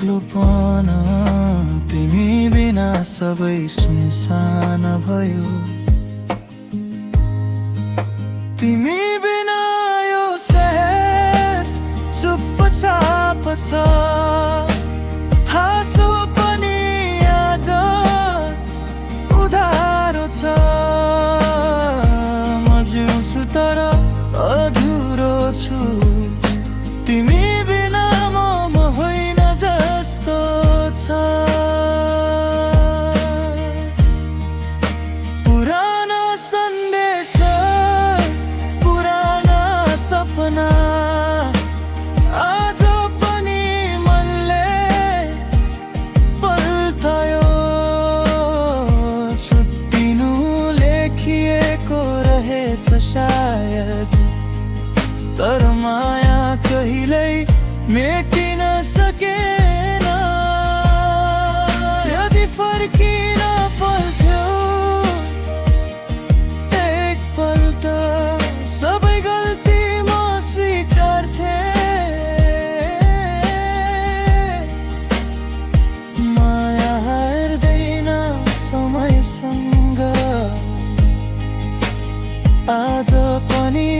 एक्लोपना तिमी बिना सबै सुनसान भयो। तिमी बिना यो शहर चुपचाप छ। हाँसो पनि आज उधारो छ। म जिउँछु तर अधुरो छु। तिमी बिना म होइन जस्तो छ। पुराना सन्देश, पुराना सपना आज पनि मनले पल्टायो। छुट्टिनु लेखिएको रहेछ सायद, तर माया कहिल्यै मेटिन सकेन। यदि फर्किन पर्थ्यो एकपल्ट, सबै गल्ती म स्वीकार्थे। माया हार्दैन समयसँग, आज पनि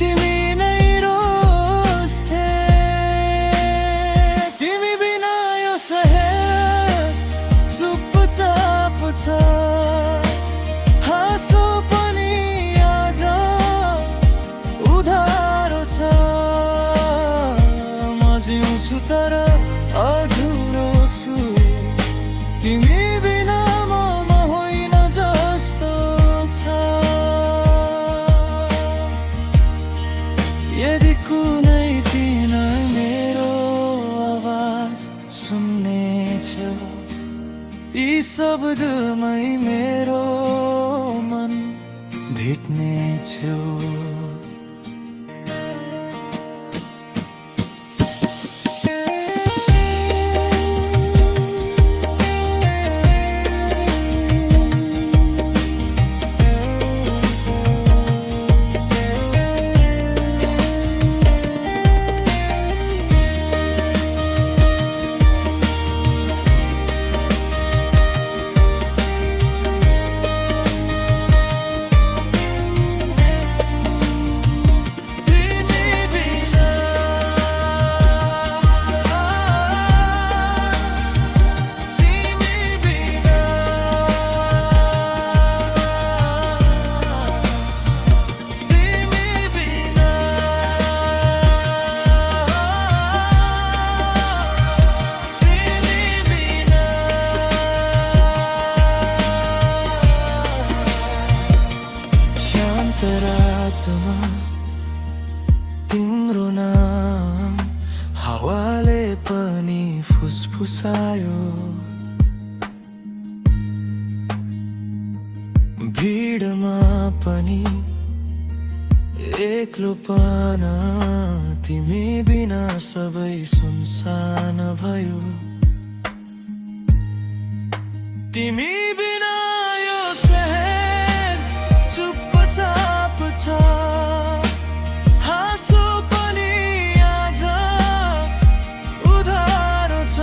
तिमी नै रोस्थे। तिमी बिना यो शहर चुपचाप छ। हाँसो पनि आज उधारो छ। म जिउँछु तर अधुरो छु। तिमी बिना म होइन जस्तो छ। यदि कुनै दिन मेरो आवाज सुन्नेछौ, यी शब्दमै मेरो मन भेट्नेछौ। रातमा तिम्रो नाम हावाले पनि फुसफुसायो। भिडमा पनि एक्लोपना तिमी बिना सबै सुनसान भयो। तिमी बिना यो शहर चुपचाप छ। हाँसो पनि आज उधारो छ।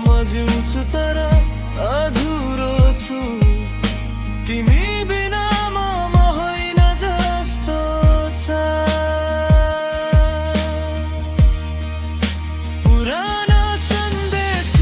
म जिउँछु तर अधुरो छु। तिमी बिना म होइन जस्तो छ। पुराना सन्देश,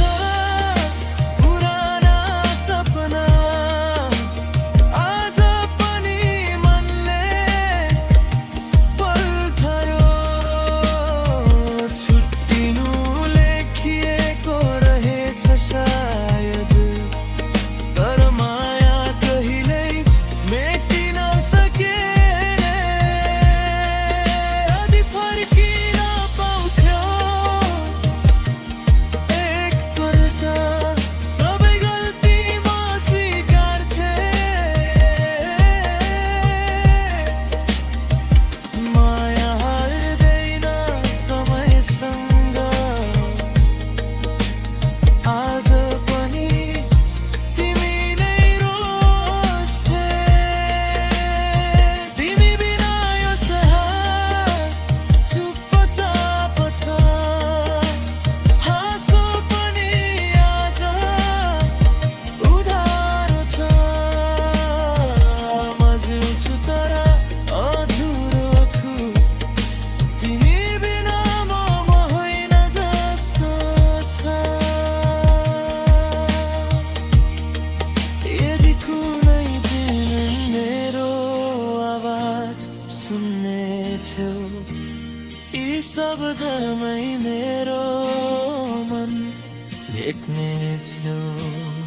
भेट्नेछौ।